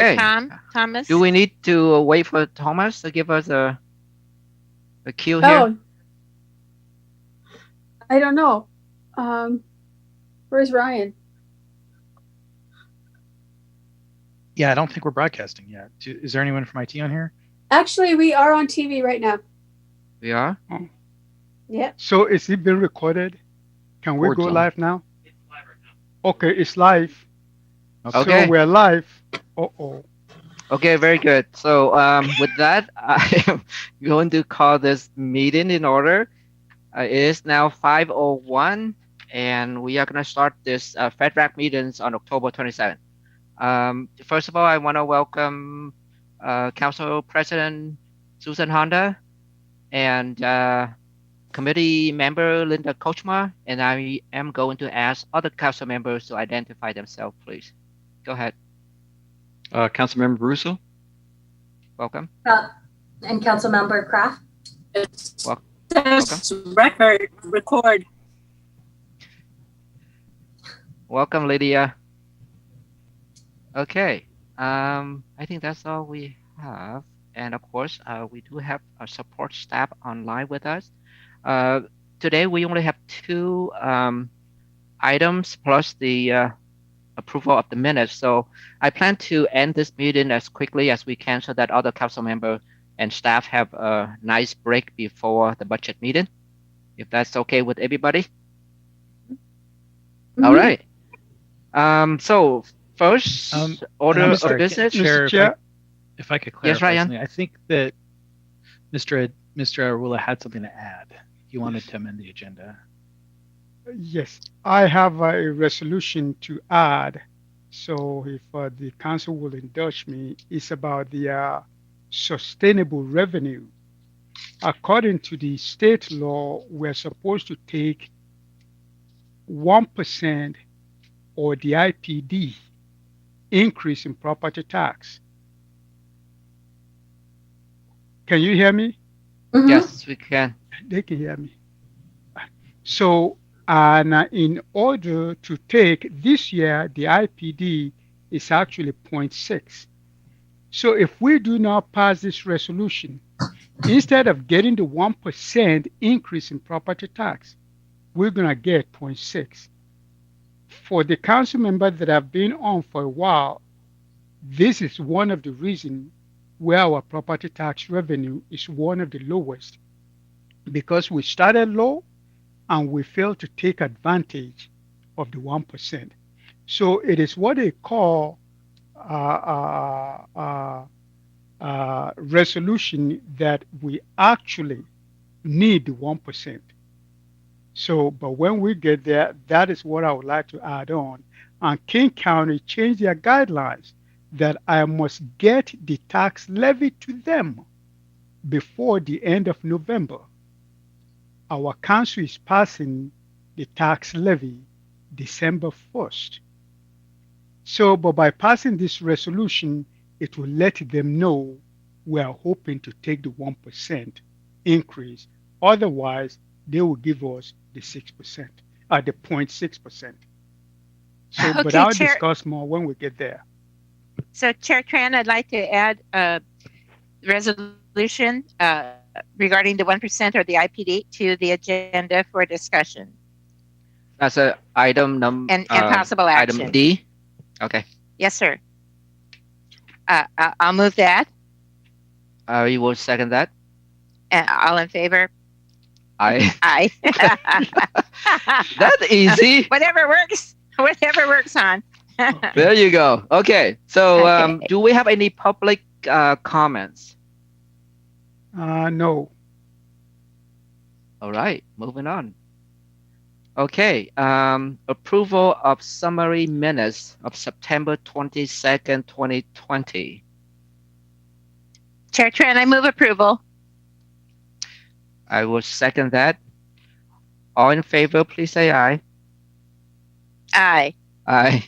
Okay. Thomas. Do we need to wait for Thomas to give us a cue here? Oh, I don't know. Um, where's Ryan? Yeah, I don't think we're broadcasting yet. Is there anyone from IT on here? Actually, we are on TV right now. We are? Oh. Yep. So is it being recorded? Can we Board go zone. live now? Okay, it's live. Okay. So we're live. Uh-oh. Okay, very good. So with that, I am going to call this meeting in order. It is now 5:01, and we are going to start this FedRAC meetings on October 27th. First of all, I want to welcome Council President Susan Honda and committee member Linda Kochma, and I am going to ask other council members to identify themselves, please. Go ahead. Councilmember Russo. Welcome. And Councilmember Kraft. Welcome. Record. Welcome, Lydia. Okay. I think that's all we have. And of course, we do have our support staff online with us. Today, we only have two items plus the approval of the minutes. So I plan to end this meeting as quickly as we can so that other council members and staff have a nice break before the budget meeting, if that's okay with everybody. Mm-hmm. All right. So first order of business. Chair, Mr. Chair? if I could clarify Yes, Ryan. something, I think that Mr. Arula had something to add. He wanted to amend the agenda. Yes, I have a resolution to add. So if the council will indulge me, it's about the sustainable revenue. According to the state law, we're supposed to take 1% or the IPD increase in property tax. Can you hear me? Mhm. Yes, we can. They can hear me. So, and in order to take this year, the IPD is actually 0.6. So if we do not pass this resolution, instead of getting the 1% increase in property tax, we're going to get 0.6. For the council members that have been on for a while, this is one of the reasons where our property tax revenue is one of the lowest, because we started low and we failed to take advantage of the 1%. So it is what they call resolution that we actually need the 1%. So, but when we get there, that is what I would like to add on. And King County changed their guidelines that I must get the tax levy to them before the end of November. Our council is passing the tax levy December 1st. So, but by passing this resolution, it will let them know we are hoping to take the 1% increase. Otherwise, they will give us the 6%, the 0.6%. So, Okay, but I'll Chair. discuss more when we get there. So, Chair Tran, I'd like to add a resolution regarding the 1% or the IPD to the agenda for discussion That's a item number and possible action. item D. Okay. Yes, sir. I'll move that. You will second that. All in favor? Aye. Aye. That's easy. Whatever works. Whatever works on. There you go. Okay. So, Okay. do we have any public comments? No. All right. Moving on. Okay. Approval of summary minutes of September 22nd, 2020. Chair Tran, I move approval. I will second that. All in favor, please say aye. Aye. Aye.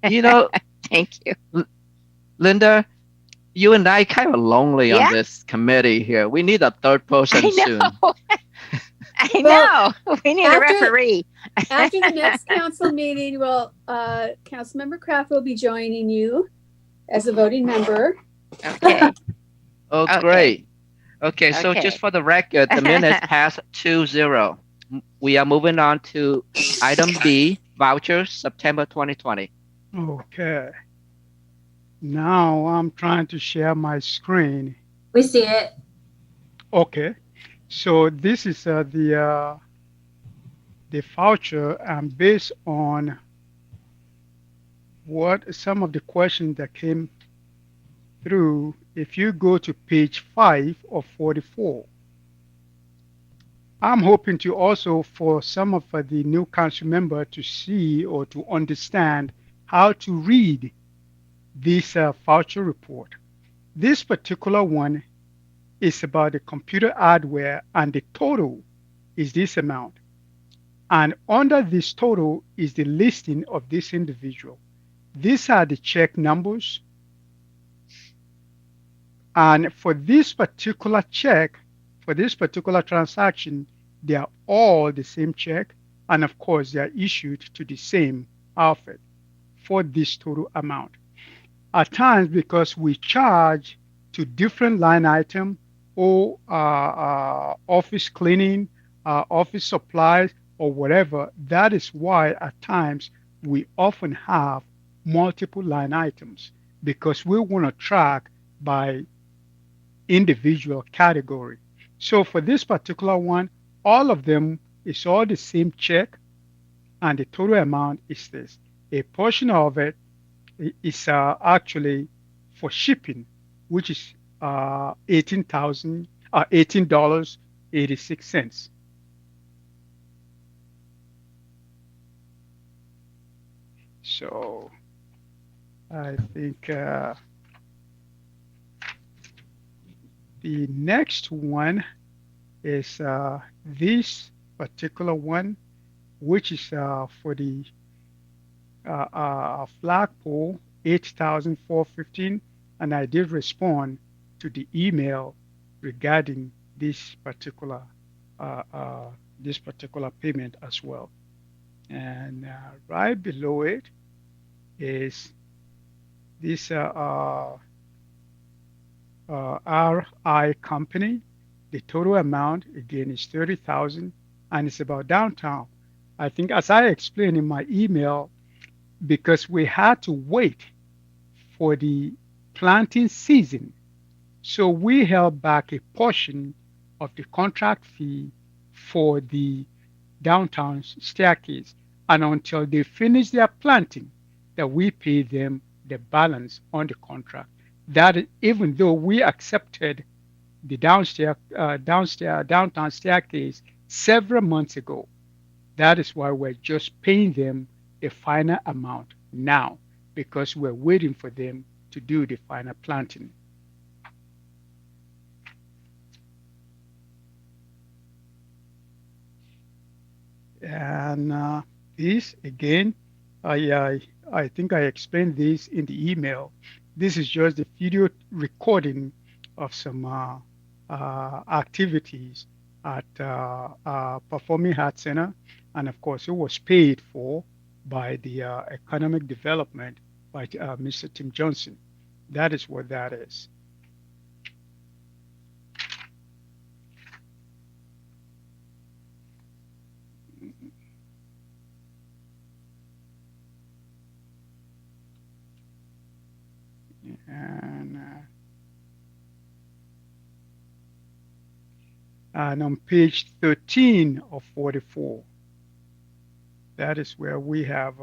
You know, Thank you. Linda, you and I kind of lonely Yeah. on this committee here. We need a third person I soon. know. I Well, know. We need a after referee. after the next council meeting, well, Councilmember Kraft will be joining you as a voting member. Okay. Oh, Okay. great. Okay, so just Okay. for the record, the minutes pass 2-0. We are moving on to item B, vouchers, September 2020. Okay. Now I'm trying to share my screen. We see it. Okay. So this is the voucher, and based on what some of the questions that came through, if you go to page 5 of 44, I'm hoping to also for some of the new council member to see or to understand how to read this voucher report. This particular one is about the computer hardware, and the total is this amount. And under this total is the listing of this individual. These are the check numbers. And for this particular check, for this particular transaction, they are all the same check. And of course, they are issued to the same outfit for this total amount. At times, because we charge to different line item or office cleaning, office supplies, or whatever, that is why at times we often have multiple line items because we want to track by individual category. So for this particular one, all of them is all the same check, and the total amount is this. A portion of it is actually for shipping, which is 18.86. So I think the next one is this particular one, which is for the flagpole 8,415, and I did respond to the email regarding uh, uh, this particular payment as well. And right below it is this RI company. The total amount again is 30,000, and it's about downtown. I think, as I explained in my email, because we had to wait for the planting season, so we held back a portion of the contract fee for the downtown staircase, and until they finish their planting, that we pay them the balance on the contract. That even though we accepted the downtown staircase several months ago, that is why we're just paying them a final amount now because we're waiting for them to do the final planting. And this again, I think I explained this in the email. This is just the video recording of some activities at Performing Arts Center, and of course, it was paid for by the economic development by Mr. Tim Johnson. That is what that is. And and on page 13 of 44, that is where we have,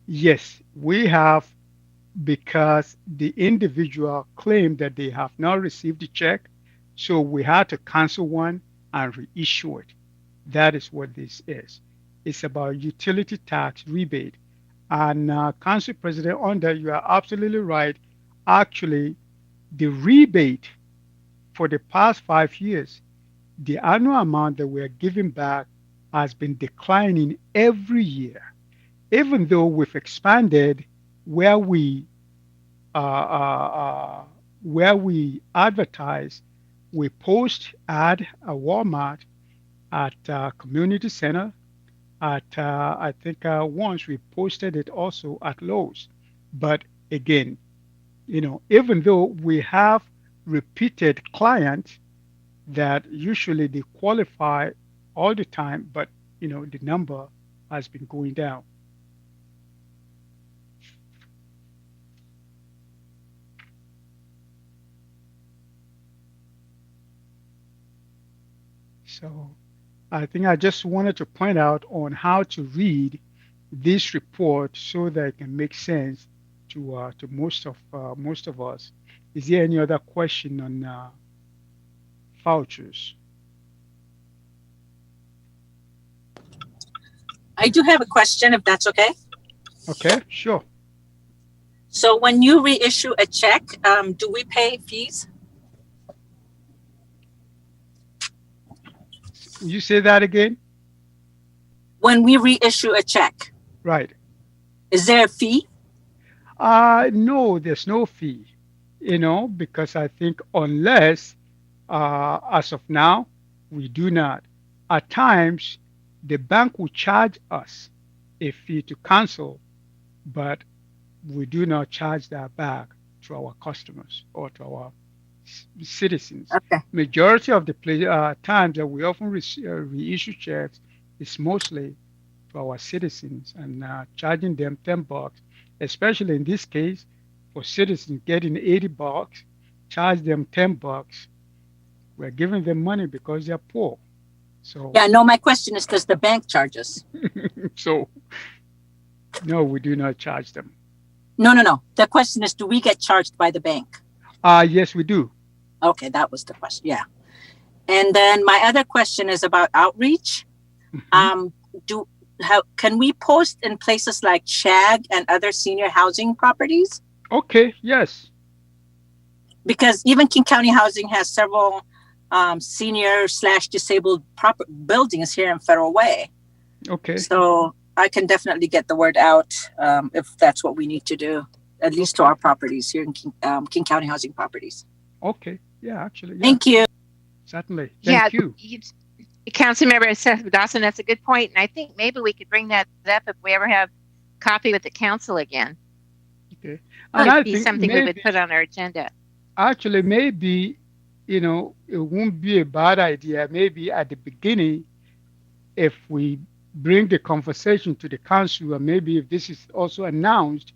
yes, we have, because the individual claimed that they have not received the check, so we had to cancel one and reissue it. That is what this is. It's about utility tax rebate. And Council President Under, you are absolutely right. Actually, the rebate for the past 5 years, the annual amount that we are giving back has been declining every year, even though we've expanded where we uh, uh, where we advertise We post ad at Walmart, at community center, at I think once we posted it also at Lowe's. But again, even though we have repeated clients that usually they qualify all the time, but the number has been going down. So I think I just wanted to point out on how to read this report so that it can make sense to most of us. Is there any other question on vouchers? I do have a question, if that's okay. Okay, sure. So when you reissue a check, do we pay fees? Will you say that again? When we reissue a check, Right. is there a fee? No, there's no fee, because I think unless, as of now, we do not. At times, the bank will charge us a fee to cancel, but we do not charge that back to our customers or to our citizens. Okay. Majority of the times that we often reissue checks is mostly to our citizens and charging them $10, especially in this case for citizens getting $80, charge them $10. We're giving them money because they're poor. So Yeah, no, my question is, does the bank charge us? so no, we do not charge them. No. The question is, do we get charged by the bank? Yes, we do. Okay, that was the question. Yeah. And then my other question is about outreach. Mhm. Can we post in places like Shag and other senior housing properties? Okay, yes. Because even King County Housing has several senior/disabled buildings here in Federal Way. Okay. So I can definitely get the word out if that's what we need to do, at least to Okay. our properties here in King County Housing properties. Okay. Yeah, actually, yeah. Thank you. Certainly. Yeah, Thank you. Councilmember Seth Dawson, that's a good point, and I think maybe we could bring that up if we ever have coffee with the council again. Okay. And Might I be think something we would maybe put on our agenda. actually maybe it won't be a bad idea. Maybe at the beginning, if we bring the conversation to the council, and maybe if this is also announced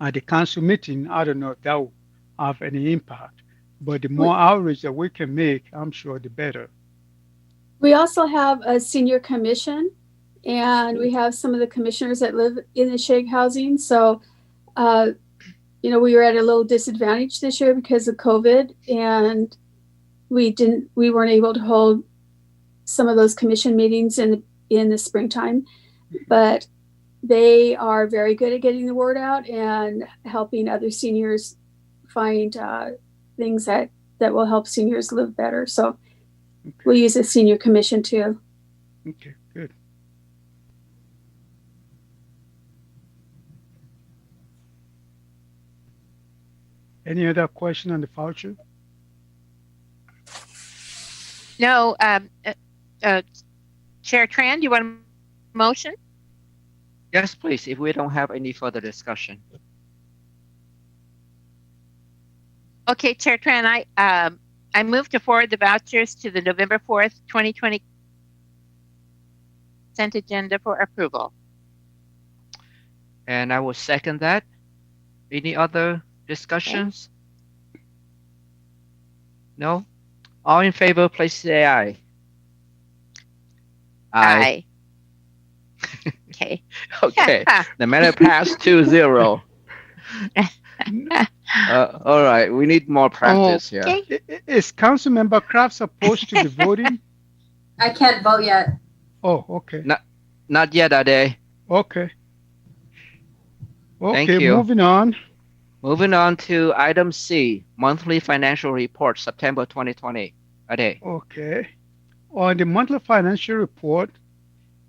at the council meeting, I don't know if that will have any impact. But the more outreach that we can make, I'm sure the better. We also have a senior commission, and we have some of the commissioners that live in the Shag housing. So, we were at a little disadvantage this year because of COVID, and we weren't able to hold some of those commission meetings in the springtime. But they are very good at getting the word out and helping other seniors find things that will help seniors live better. So we'll use a senior commission too. Okay, good. Any other question on the voucher? No, Chair Tran, do you want a motion? Yes, please, if we don't have any further discussion. Okay, Chair Tran, I move to forward the vouchers to the November 4th, 2020 consent agenda for approval. And I will second that. Any other discussions? No? All in favor, please say aye. Aye. Okay. Okay. The matter passed 2-0. All right. We need more practice here. Okay. Is Councilmember Kraft supposed to be voting? I can't vote yet. Oh, okay. Not yet, Ade. Okay. Thank Okay, you. moving on. Moving on to item C, monthly financial report, September 2020. Ade. Okay. On the monthly financial report,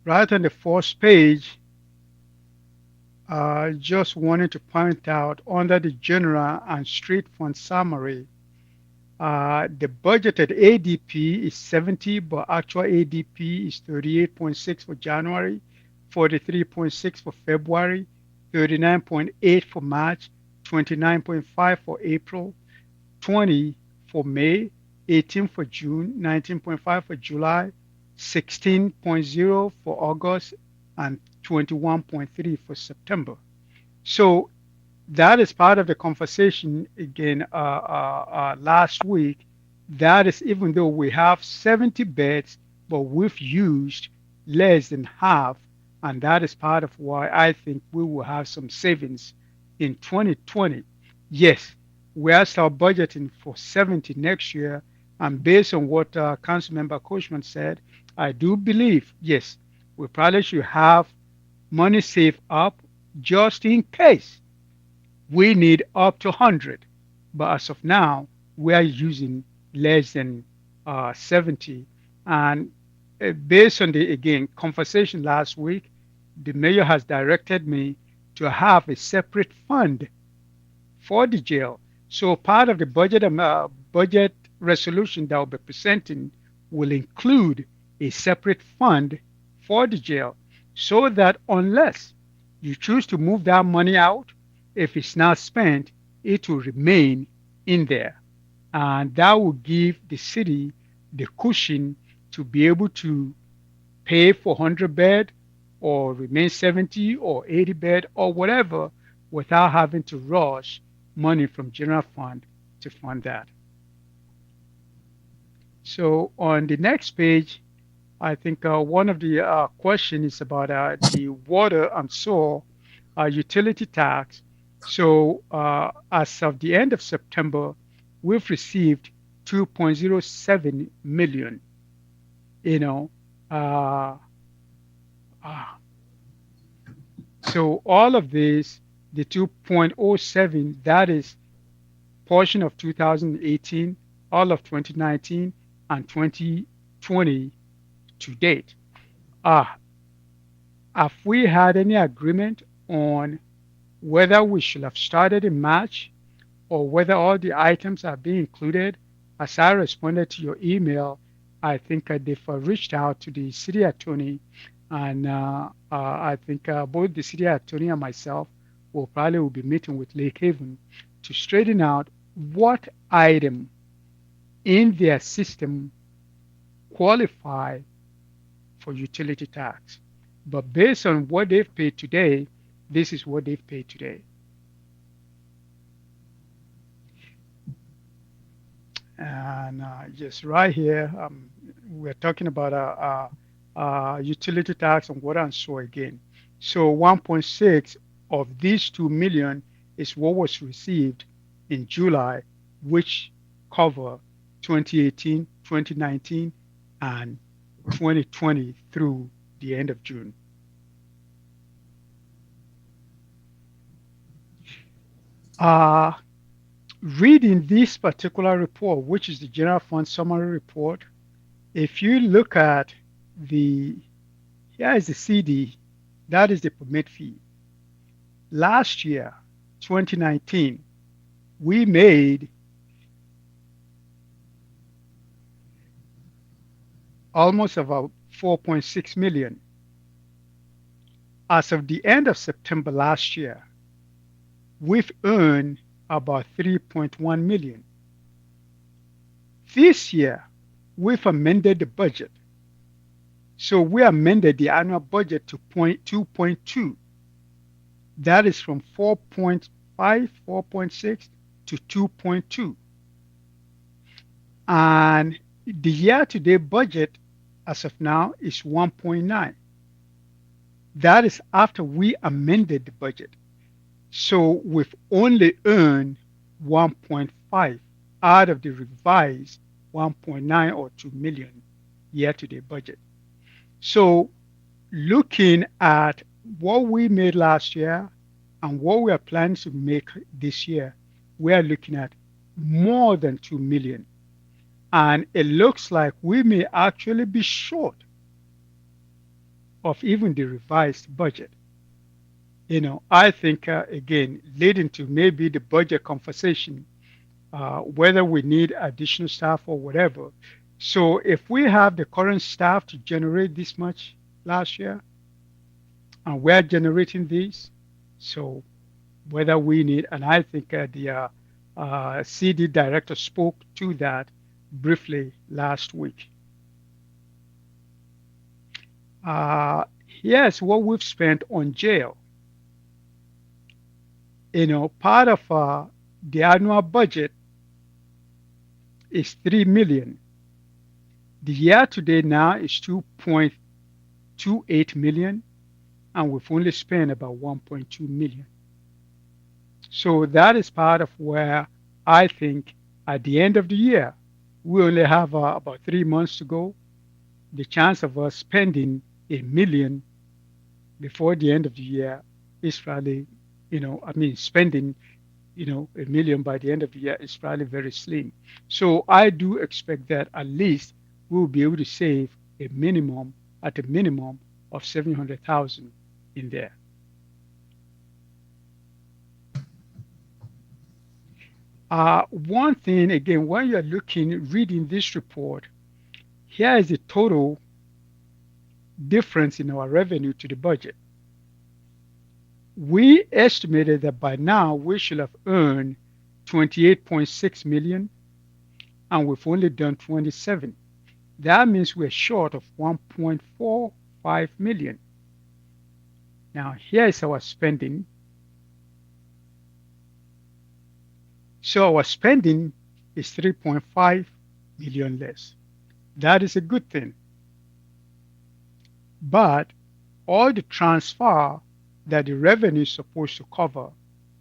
right on the first page, just wanted to point out under the general and street fund summary, The budgeted ADP is 70, but actual ADP is 38.6 for January, 43.6 for February, 39.8 for March, 29.5 for April, 20 for May, 18 for June, 19.5 for July, 16.0 for August, and 21.3 for September. So that is part of the conversation again last week. That is even though we have 70 beds, but we've used less than half, and that is part of why I think we will have some savings in 2020. Yes, we are still budgeting for 70 next year, and based on what Councilmember Cushman said, I do believe yes, we probably should have money saved up just in case we need up to 100. But as of now, we are using less than 70. And based on the, again, conversation last week, the mayor has directed me to have a separate fund for the jail. So part of the budget resolution that will be presenting will include a separate fund for the jail so that unless you choose to move that money out, if it's not spent, it will remain in there. And that will give the city the cushion to be able to pay for 100 bed or remain 70 or 80 bed or whatever without having to rush money from general fund to fund that. So on the next page, I think one of the question is about the water and soil utility tax. So as of the end of September, we've received 2.07 million. You know, uh, uh, so all of this, the 2.07, that is portion of 2018, all of 2019, and 2020 to date. Uh, have we had any agreement on whether we should have started in March or whether all the items are being included? As I responded to your email, I think they've reached out to the city attorney, and I think both the city attorney and myself will be meeting with Lake Haven to straighten out what item in their system qualify for utility tax. But based on what they've paid today, this is what they've paid today. And just right here, we're talking about utility tax on water and sewer again. So 1.6 of these 2 million is what was received in July, which cover 2018, 2019, and 2020 through the end of June. Uh, Reading this particular report, which is the general fund summary report, if you look at the, here is the CD, that is the permit fee. Last year, 2019, we made almost about 4.6 million. As of the end of September last year, we've earned about 3.1 million. This year, we've amended the budget. So we amended the annual budget to 2.2. That is from 4.5, 4.6 to 2.2. And the year-to-date budget as of now is 1.9. That is after we amended the budget. So we've only earned 1.5 out of the revised 1.9 or 2 million year-to-date budget. So looking at what we made last year and what we are planning to make this year, we are looking at more than 2 million. And it looks like we may actually be short of even the revised budget. I think, again, leading to maybe the budget conversation, whether we need additional staff or whatever. So if we have the current staff to generate this much last year, and we're generating this, so whether we need, and I think the CD director spoke to that briefly last week. Here's what we've spent on jail. Part of the annual budget is 3 million. The year to date now is 2.28 million, and we've only spent about 1.2 million. So that is part of where I think at the end of the year, we only have about 3 months to go. The chance of us spending 1 million before the end of the year is probably, spending, 1 million by the end of the year is probably very slim. So I do expect that at least we'll be able to save at a minimum of 700,000 in there. One thing again, when you're reading this report, here is the total difference in our revenue to the budget. We estimated that by now we should have earned 28.6 million, and we've only done 27. That means we're short of 1.45 million. Now here is our spending. So our spending is 3.5 million less. That is a good thing. But all the transfer that the revenue is supposed to cover,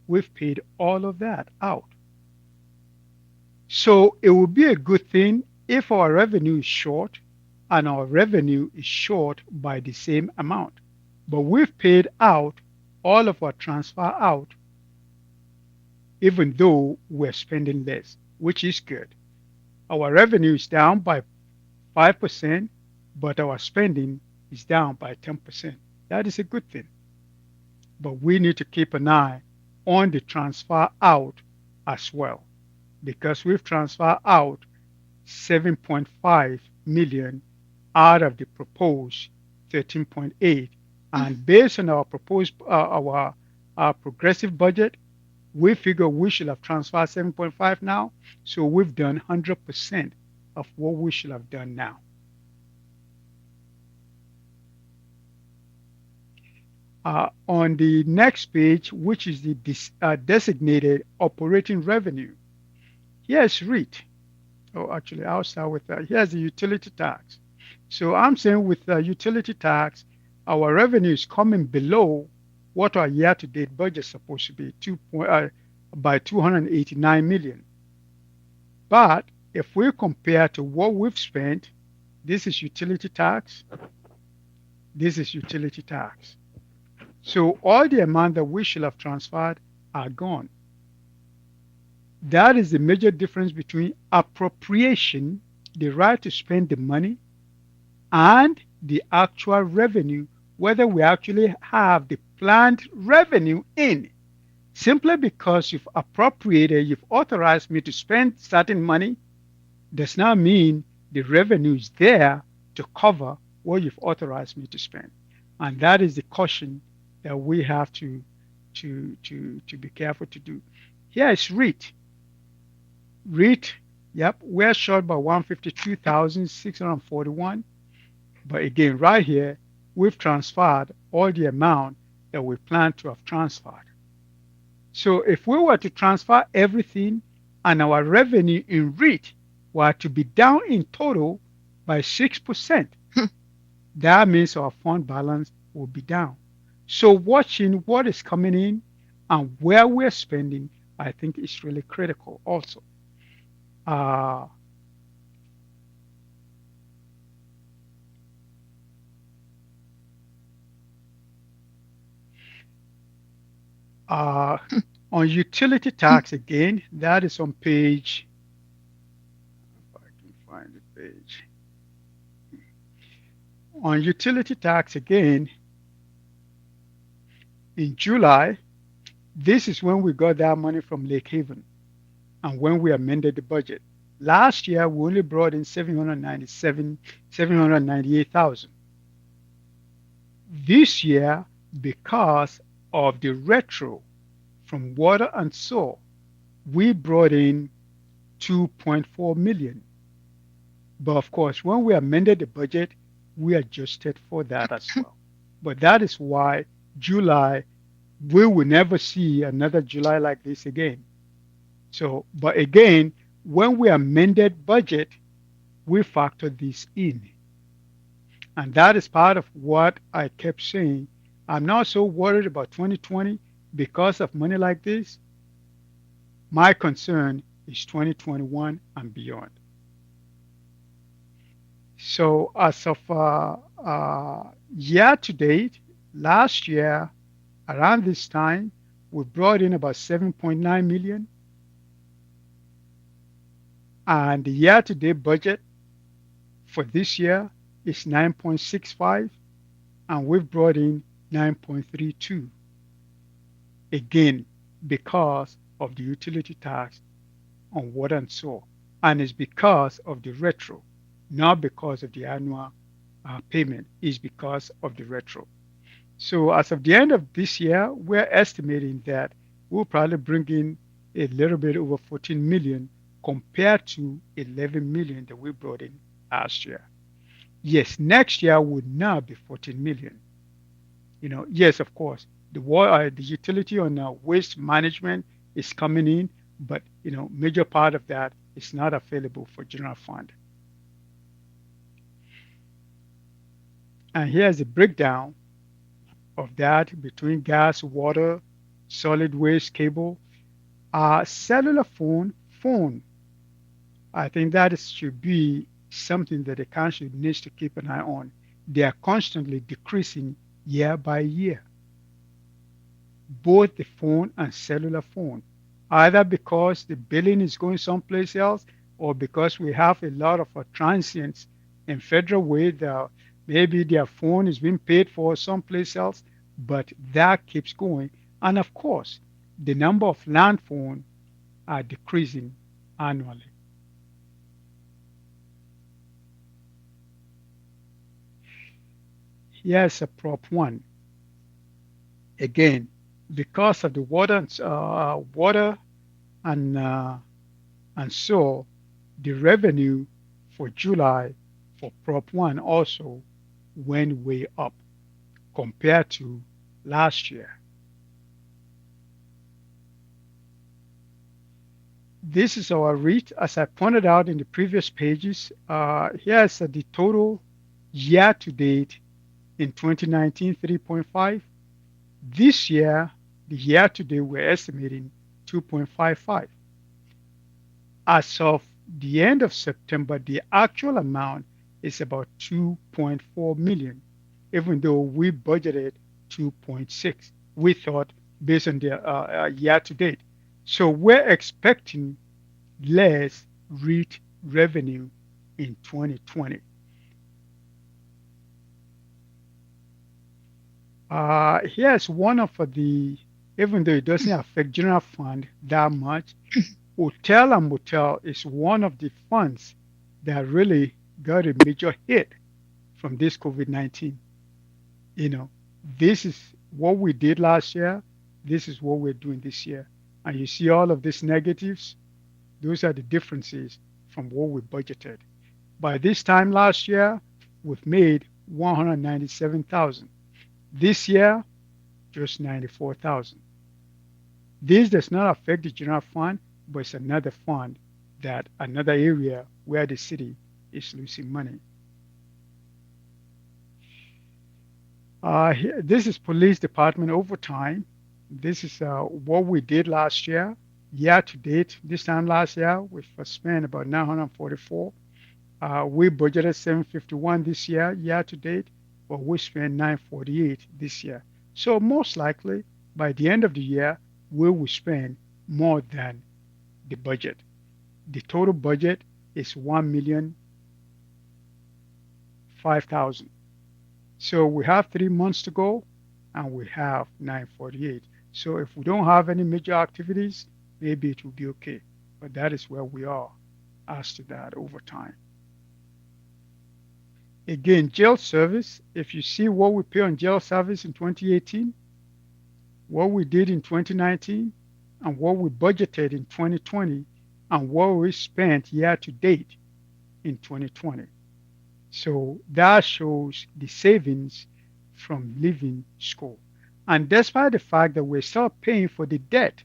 we've paid all of that out. So it would be a good thing if our revenue is short and our revenue is short by the same amount. But we've paid out all of our transfer out, even though we're spending less, which is good. Our revenue is down by 5%, but our spending is down by 10%. That is a good thing. But we need to keep an eye on the transfer out as well, because we've transferred out 7.5 million out of the proposed 13.8, and based on our proposed our progressive budget, we figure we should have transferred 7.5 now, so we've done 100% of what we should have done now. On the next page, which is the designated operating revenue, here's REIT. Oh, actually, I'll start with that. Here's the utility tax. So I'm saying with the utility tax, our revenue is coming below what our year-to-date budget is supposed to be, by 289 million. But if we compare to what we've spent, this is utility tax, this is utility tax. So all the amount that we should have transferred are gone. That is the major difference between appropriation, the right to spend the money, and the actual revenue, whether we actually have the planned revenue in. Simply because you've appropriated, you've authorized me to spend certain money, does not mean the revenue is there to cover what you've authorized me to spend. And that is the caution that we have to be careful to do. Here is REIT. REIT, yep, we're short by 152,641. But again, right here, we've transferred all the amount that we plan to have transferred. So if we were to transfer everything and our revenue in REIT were to be down in total by 6%, that means our fund balance will be down. So watching what is coming in and where we're spending, I think is really critical also. On utility tax again, that is on page, if I can find the page. On utility tax again, in July, this is when we got that money from Lake Haven. and when we amended the budget. Last year, we only brought in 798,000. This year, because of the retro from water and sewer, we brought in 2.4 million. But of course, when we amended the budget, we adjusted for that as well. But that is why July, we will never see another July like this again. So, but again, when we amended budget, we factored this in. And that is part of what I kept saying. I'm not so worried about 2020 because of money like this. My concern is 2021 and beyond. So as of year to date, last year around this time, we brought in about 7.9 million, and the year to date budget for this year is 9.65, and we've brought in 9.32. Again, because of the utility tax on water and sewer, and it's because of the retro, not because of the annual payment, is because of the retro. So as of the end of this year, we're estimating that we'll probably bring in a little bit over 14 million compared to 11 million that we brought in last year. Yes, next year would not be 14 million. Yes, of course, the utility on waste management is coming in, but major part of that is not available for general fund. And here's a breakdown of that between gas, water, solid waste, cable, cellular phone. I think that should be something that the council needs to keep an eye on. They are constantly decreasing year by year, both the phone and cellular phone, either because the billing is going someplace else or because we have a lot of transients in federal way that maybe their phone is being paid for someplace else, but that keeps going. And of course, the number of land phone are decreasing annually. Here's a prop one. Again, because of the water and so the revenue for July for prop one also went way up compared to last year. This is our rate, as I pointed out in the previous pages. Here's the total year to date in 2019, 3.5. This year, the year to date, we're estimating 2.55. As of the end of September, the actual amount is about 2.4 million, even though we budgeted 2.6. We thought based on the year to date. So we're expecting less REIT revenue in 2020. Here's one of even though it doesn't affect general fund that much, hotel and motel is one of the funds that really got a major hit from this COVID-19. You know, this is what we did last year. This is what we're doing this year. And you see all of these negatives. Those are the differences from what we budgeted. By this time last year, we've made 197,000. This year, just 94,000. This does not affect the general fund, but it's another fund another area where the city is losing money. This is police department overtime. This is what we did last year. Year to date, this time last year, we spent about 944. We budgeted 751 this year to date, but we spent 948 this year. So most likely, by the end of the year, we will spend more than the budget. The total budget is 1,005,000. So we have 3 months to go, and we have 948. So if we don't have any major activities, maybe it will be okay. but that is where we are as to that overtime. Again, jail service, if you see what we pay on jail service in 2018, what we did in 2019, and what we budgeted in 2020, and what we spent year to date in 2020. So that shows the savings from leaving school. And despite the fact that we're still paying for the debt,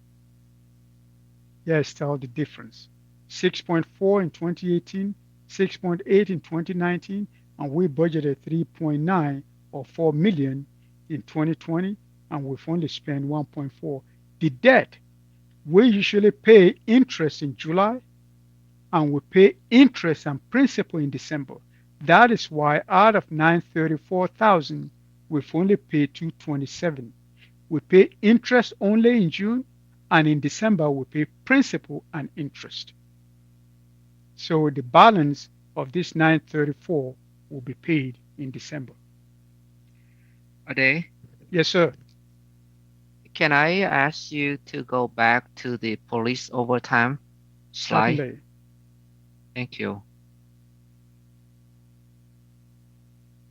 there's still the difference. 6.4 in 2018, 6.8 in 2019, and we budgeted 3.9 or 4 million in 2020, and we've only spent 1.4. The debt, we usually pay interest in July, and we pay interest and principal in December. That is why out of 934,000, we've only paid 227. We pay interest only in June, and in December we pay principal and interest. So the balance of this 934 will be paid in December. Ade, Yes, sir. can I ask you to go back to the police overtime slide? Certainly. Thank you.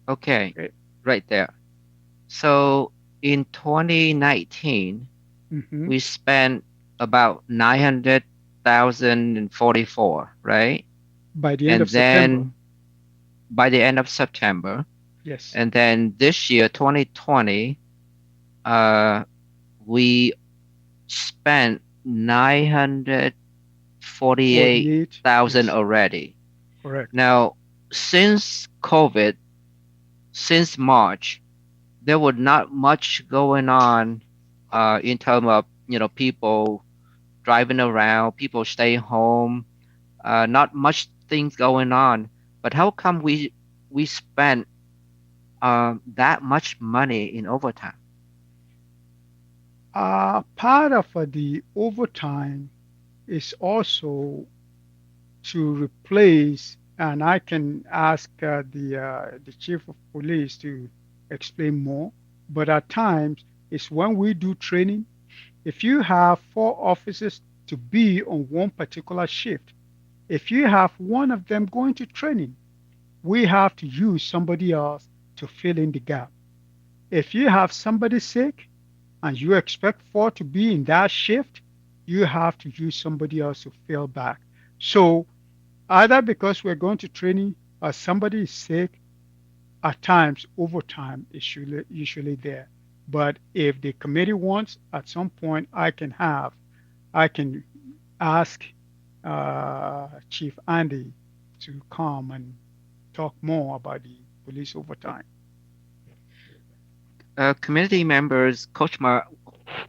Okay, Okay. right there. So in 2019, Hmm. we spent about 900,044, right? By the end And of September. then by the end of September, Yes. and then this year, 2020, we spent 948,000 48. Yes. already. Correct. Now, since COVID, since March, there was not much going on in terms of people driving around, people staying home, not much things going on. But how come we spent that much money in overtime? Part of the overtime is also to replace, and I can ask the chief of police to explain more. But at times, it's when we do training. If you have four officers to be on one particular shift, if you have one of them going to training, we have to use somebody else to fill in the gap. If you have somebody sick and you expect four to be in that shift, you have to use somebody else to fill back. So either because we're going to training or somebody is sick, at times overtime is usually there. But if the committee wants, at some point I can ask Chief Andy to come and talk more about the police overtime. Community members, Coach Mar,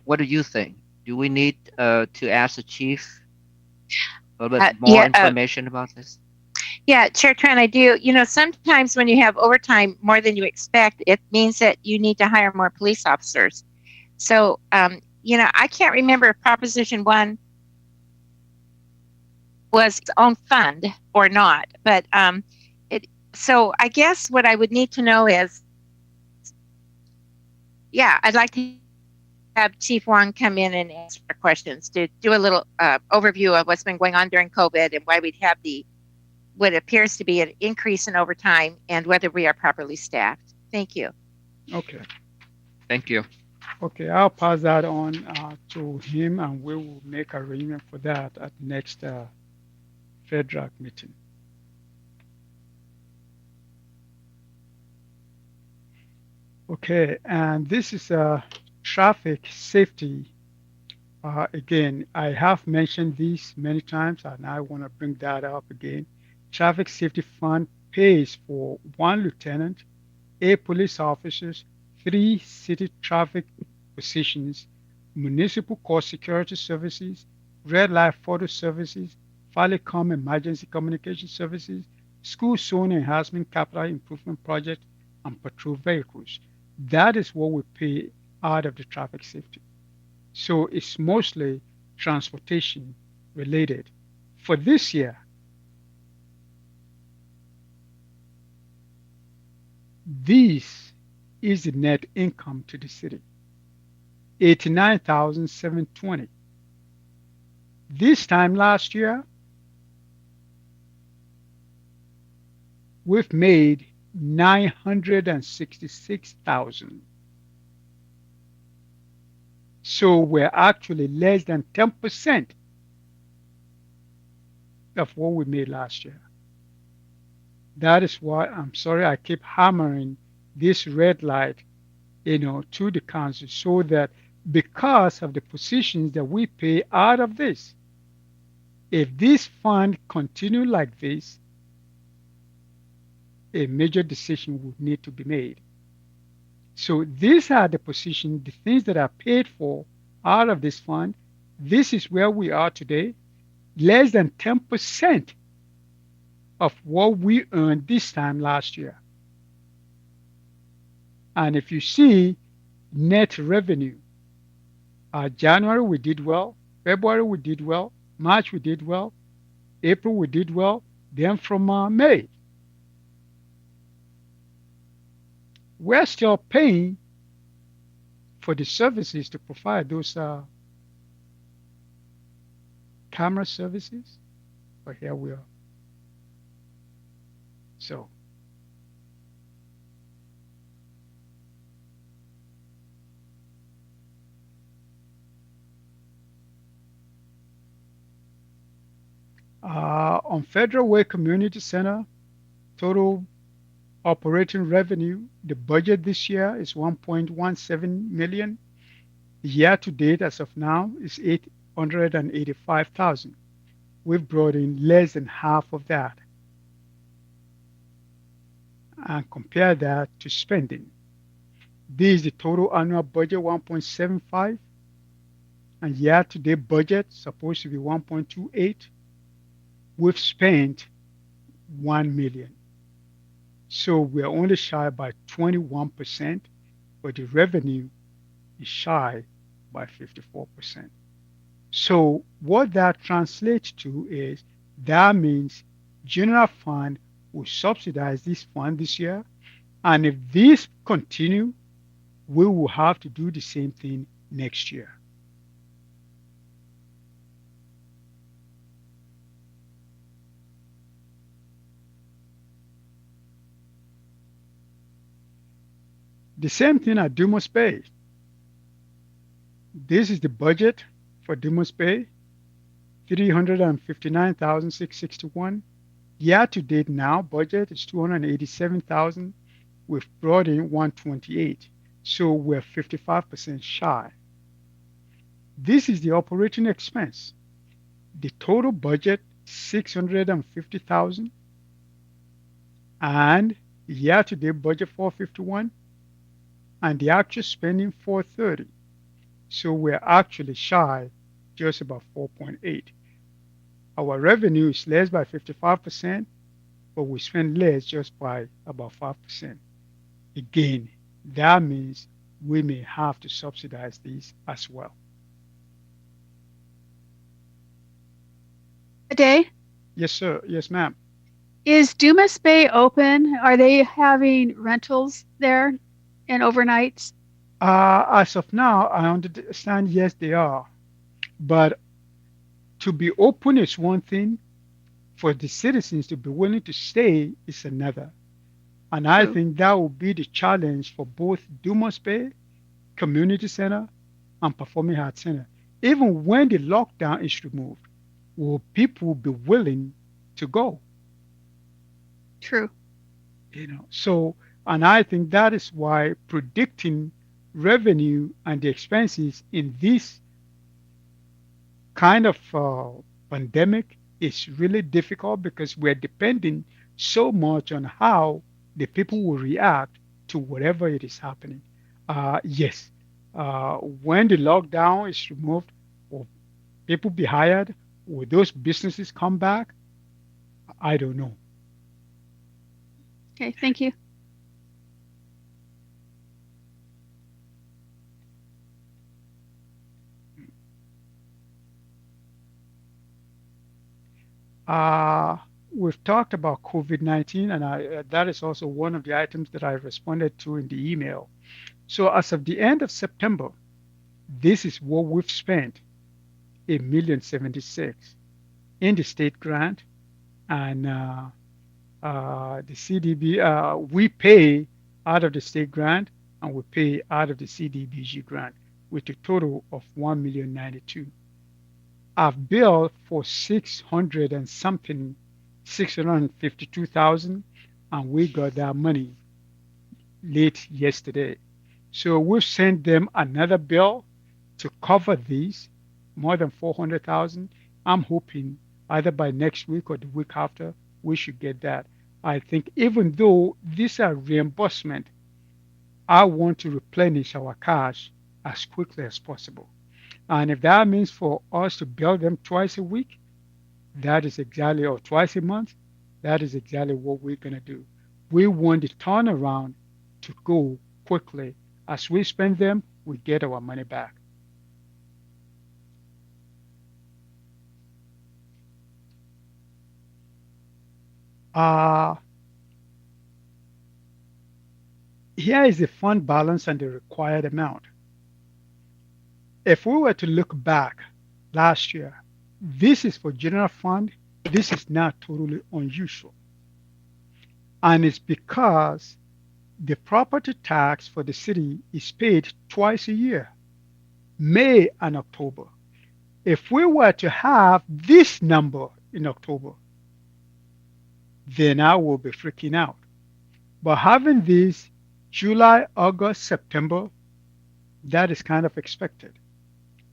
what do you think? Do we need to ask the chief a little bit more Yeah, information about this? yeah, Chair Tran, I do. Sometimes when you have overtime more than you expect, it means that you need to hire more police officers. So, I can't remember if Proposition 1 was its own fund or not, but so I guess what I would need to know is, yeah, I'd like to have Chief Wong come in and answer questions to do a little overview of what's been going on during COVID and why we'd have what appears to be an increase in overtime and whether we are properly staffed. Thank you. Okay. Thank you. Okay, I'll pass that on to him, and we will make arrangement for that at next FEDRAC meeting. Okay, and this is traffic safety. Again, I have mentioned this many times, and I want to bring that up again. Traffic Safety Fund pays for one lieutenant, 8 police officers, 3 city traffic positions, municipal court security services, red light photo services, Falecom emergency communication services, school zone enhancement capital improvement project, and patrol vehicles. That is what we pay out of the traffic safety. So it's mostly transportation related. For this year, this is the net income to the city, 89,720. This time last year, we've made 966,000. So we're actually less than 10% of what we made last year. That is why I'm sorry I keep hammering this red light, to the council so that because of the positions that we pay out of this, if this fund continue like this, a major decision would need to be made. So these are the positions, the things that are paid for out of this fund. This is where we are today, less than 10% of what we earned this time last year. And if you see net revenue, January we did well, February we did well, March we did well, April we did well, then from May, we're still paying for the services to provide those camera services. But here we are. So on Federal Way Community Center, total operating revenue, the budget this year is 1.17 million. Year to date, as of now, is 885,000. We've brought in less than half of that. And compare that to spending. This is the total annual budget, 1.75, and year to date budget supposed to be 1.28. We've spent 1 million. So we're only shy by 21%, but the revenue is shy by 54%. So what that translates to is that means general fund will subsidize this fund this year. And if this continue, we will have to do the same thing next year. The same thing at Dumas Bay. This is the budget for Dumas Bay, 359,661. Year to date now, budget is 287,000. We've brought in 128, so we're 55% shy. This is the operating expense. The total budget 650,000, and year to date budget 451, and the actual spending 430. So we're actually shy just about 4.8. Our revenue is less by 55%, but we spend less just by about 5%. Again, that means we may have to subsidize these as well. Day, Yes, sir. Yes, ma'am. is Dumas Bay open? Are they having rentals there and overnights? As of now, I understand, yes, they are. But to be open is one thing, for the citizens to be willing to stay is another. And I True. think that will be the challenge for both Dumas Bay Community Center and Performing Arts Center. Even when the lockdown is removed, will people be willing to go? True. So, and I think that is why predicting revenue and the expenses in this kind of pandemic is really difficult because we're depending so much on how the people will react to whatever it is happening. Yes, when the lockdown is removed, will people be hired? Will those businesses come back? I don't know. Okay, thank you. We've talked about COVID-19, and that is also one of the items that I responded to in the email. So as of the end of September, this is what we've spent $1,076,000 in the state grant, and the CDB, we pay out of the state grant and we pay out of the CDBG grant with a total of 1,092,000. I've billed for 600 and something, 652,000, and we got that money late yesterday. So we've sent them another bill to cover these, more than 400,000. I'm hoping either by next week or the week after, we should get that. I think even though these are reimbursement, I want to replenish our cash as quickly as possible. And if that means for us to bill them twice a week, that is exactly, or twice a month, that is exactly what we're going to do. We want the turnaround to go quickly. As we spend them, we get our money back. Uh, Here is the fund balance and the required amount. If we were to look back last year, this is for general fund. This is not totally unusual. And it's because the property tax for the city is paid twice a year, May and October. If we were to have this number in October, then I will be freaking out. But having this July, August, September, that is kind of expected.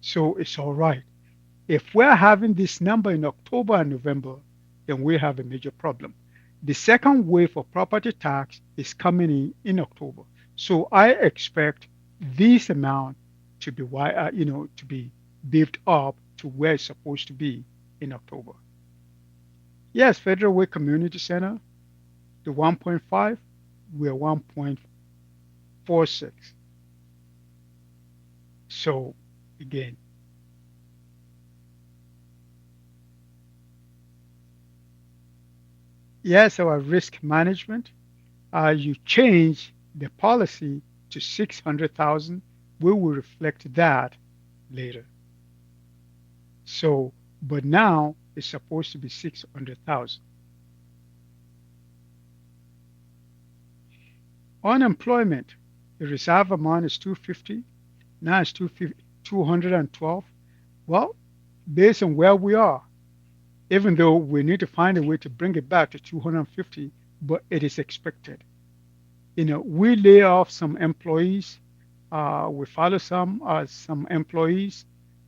So it's all right. If we're having this number in October and November, then we have a major problem. The second wave of property tax is coming in October. So I expect this amount to be to be beefed up to where it's supposed to be in October. Yes, Federal Way Community Center, the 1.5, we're 1.46. So again, yes, our risk management, you change the policy to 600,000. We will reflect that later. So, but now it's supposed to be 600,000. Unemployment, the reserve amount is 250. Now it's 212. Well, based on where we are, even though we need to find a way to bring it back to 250, but it is expected. We lay off some employees. We follow some employees.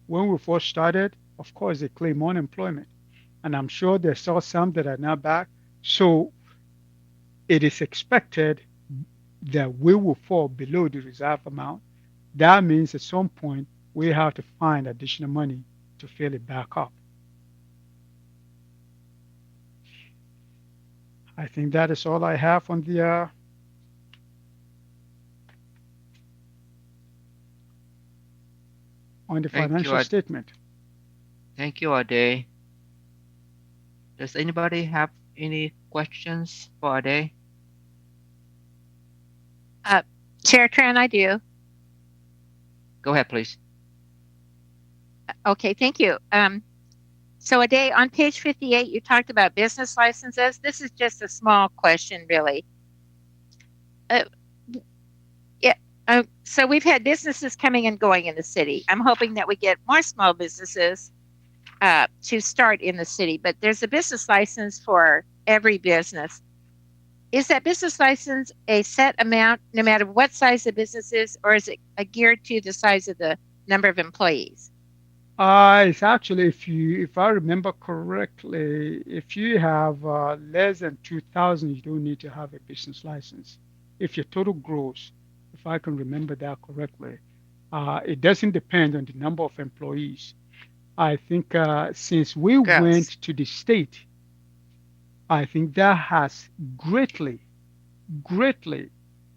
When we first started, of course, they claim unemployment. And I'm sure there's still some that are now back. So it is expected that we will fall below the reserve amount. That means at some point we have to find additional money to fill it back up. I think that is all I have on the Thank you, financial statement. thank you, Ade. Does anybody have any questions for Ade? Chair Tran, I do. Go ahead, please. Okay, thank you. So a day on page 58, you talked about business licenses. This is just a small question, really. Uh, yeah. So we've had businesses coming and going in the city. I'm hoping that we get more small businesses to start in the city, but there's a business license for every business. Is that business license a set amount no matter what size the business is, or is it geared to the size of the number of employees? It's actually, if I remember correctly, if you have less than 2,000, you don't need to have a business license. If your total gross, if I can remember that correctly, it doesn't depend on the number of employees. I think since we went to the state, I think that has greatly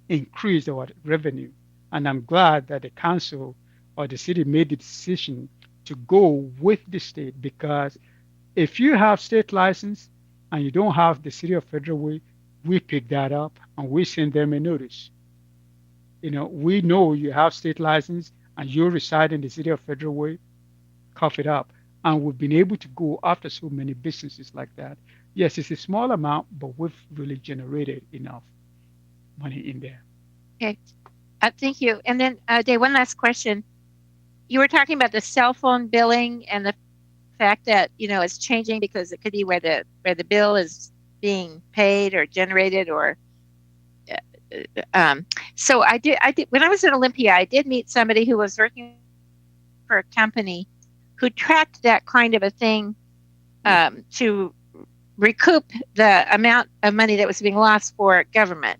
increased our revenue. And I'm glad that the council or the city made the decision to go with the state, because if you have state license and you don't have the city of Federal Way, we pick that up and we send them a notice. We know you have state license and you reside in the city of Federal Way, cough it up. and we've been able to go after so many businesses like that. Yes, it's a small amount, but we've really generated enough money in there. Okay. Thank you. And then, Dave, one last question. You were talking about the cell phone billing and the fact that it's changing because it could be where the bill is being paid or generated or. So I did when I was at Olympia, I did meet somebody who was working for a company who tracked that kind of a thing to recoup the amount of money that was being lost for government.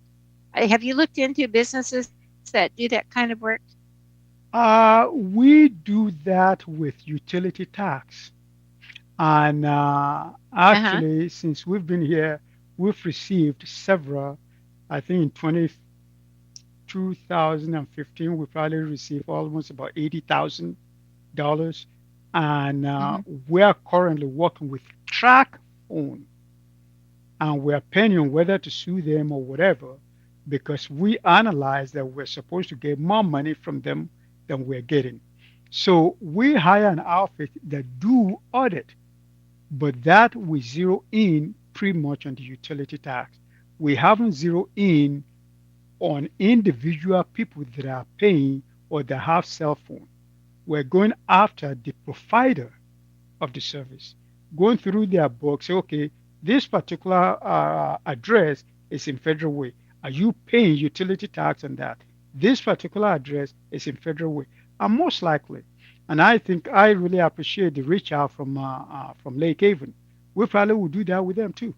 Have you looked into businesses that do that kind of work? We do that with utility tax. And actually, since we've been here, we've received several. I think in 2015, we probably received almost about $80,000. And we are currently working with Track Phone. And we're pending on whether to sue them or whatever, because we analyze that we're supposed to get more money from them than we're getting. So we hire an outfit that do audit, but that we zero in pretty much on the utility tax. We haven't zeroed in on individual people that are paying or that have cell phone. We're going after the provider of the service, going through their books, say, okay, this particular address is in federal way. Are you paying utility tax on that? This particular address is in federal way. And most likely, and I think I really appreciate the reach out from Lake Haven. We probably will do that with them too,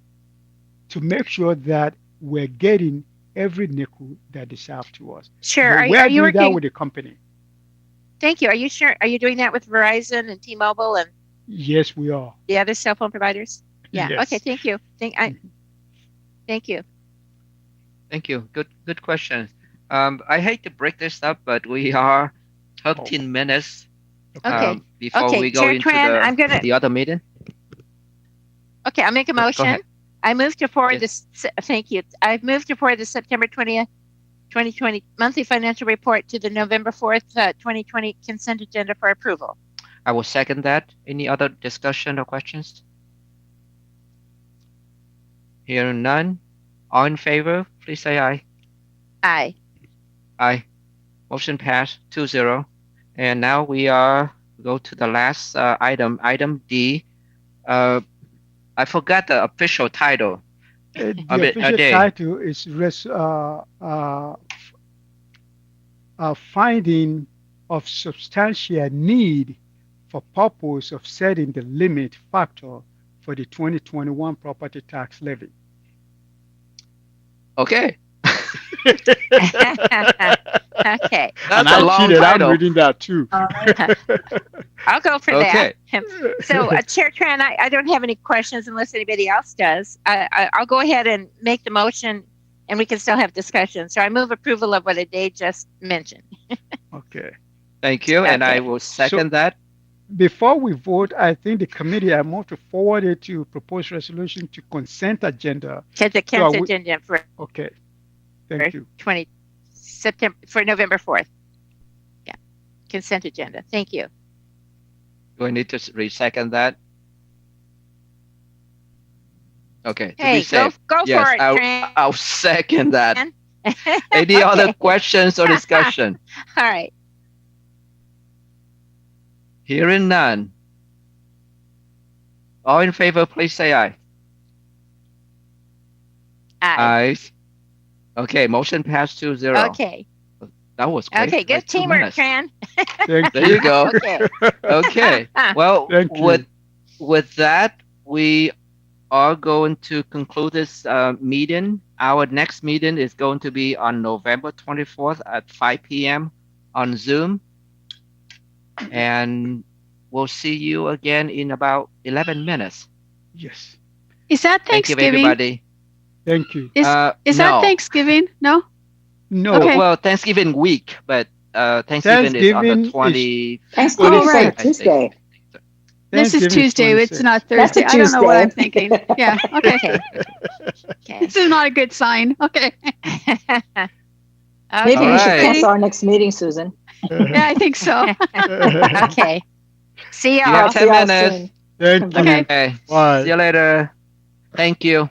to make sure that we're getting every nickel that they serve to us. Sure. But Are you doing that working with the company. Thank you. Are you sure? Are you doing that with Verizon and T-Mobile and Yes, we are. the other cell phone providers? Yeah. Yes. Okay. Thank you. Thank you. Thank you. Good question. I hate to break this up, but we are 13 minutes Okay. before Okay, we go Chair into Tran, the other meeting. Okay. I'll make a Go motion. ahead. I move to forward Yes. this. Thank you. I've moved to forward the September 20th, 2020 monthly financial report to the November 4th, 2020 consent agenda for approval. I will second that. Any other discussion or questions? Hearing none. All in favor, please say aye. Aye. Aye. Motion passed 2-0. And now we go to the last item, item D. I forgot the official title. The official title is finding of substantial need for purpose of setting the limit factor for the 2021 property tax levy. Okay. Okay. And That's a long I'm title. reading that too. I'll go for Okay. that. So, Chair Tran, I don't have any questions unless anybody else does. I'll go ahead and make the motion, and we can still have discussion. So I move approval of what Ade just mentioned. Okay. Thank you. And I Okay. will second that. Before we vote, I think the committee, I move to forward it to proposed resolution to consent agenda. To the So consent agenda for Okay. Thank you. for November 4th. Yeah. Consent agenda. Thank you. Do I need to re-second that? Okay. To Hey, be safe. go Yes, for it, Tran. I'll second that. Any Okay. other questions or discussion? All right. Hearing none. All in favor, please say aye. Aye. Ayes. Okay, motion passed 2-0. Okay. That was great. Okay. Good Like 2 teamwork, minutes. Tran. Thank There you go. Okay. Okay. Well, Thank you. with that, we are going to conclude this meeting. Our next meeting is going to be on November 24th at 5 p.m. on Zoom. And we'll see you again in about 11 minutes. Yes. Is that Thank you, Thanksgiving? everybody. Thank you. Is No. that Thanksgiving? No? No. Okay. Well, Thanksgiving week, but Thanksgiving is on Thanksgiving the is- 20. Thanksgiving Oh, is right. on Tuesday. This is Thanksgiving Tuesday. It's 26. not That's Thursday. a I don't know what I'm Tuesday. thinking. Yeah. Okay. Okay. Okay. This is not a good sign. Okay. Maybe All we should right. cancel our next meeting, Susan. Yeah, I think so. Okay. See You y'all. have See 10 y'all minutes. soon. Thank you. Okay. Bye. See you later. Thank you.